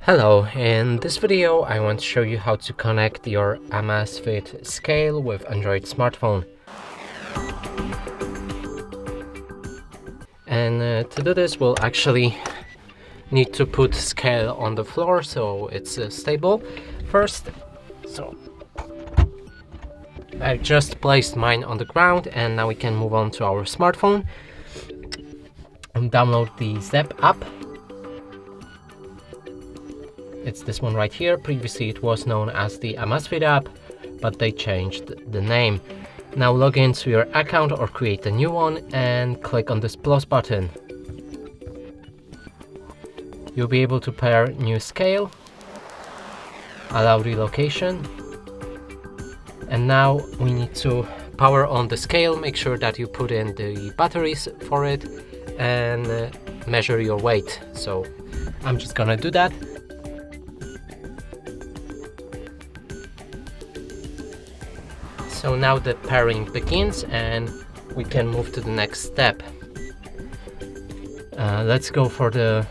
Hello, in this video I want to show you how to connect your Amazfit Scale with Android smartphone. And to do this we'll actually need to put Scale on the floor so it's stable first. So I just placed mine on the ground and now we can move on to our smartphone and download the Zep app. It's this one right here. Previously it was known as the Amazfit app, but they changed the name. Now log into your account or create a new one and click on this plus button. You'll be able to pair new scale, allow relocation, and now we need to power on the scale. Make sure that you put in the batteries for it and measure your weight. So I'm just gonna do that. So now the pairing begins and we can move to the next step. Let's go for the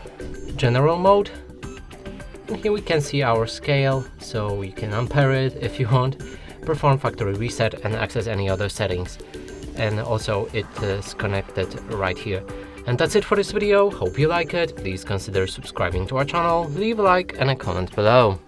general mode. And here we can see our scale, so we can unpair it if you want, perform factory reset and access any other settings. And also it is connected right here. And that's it for this video. Hope you like it. Please consider subscribing to our channel, leave a like and a comment below.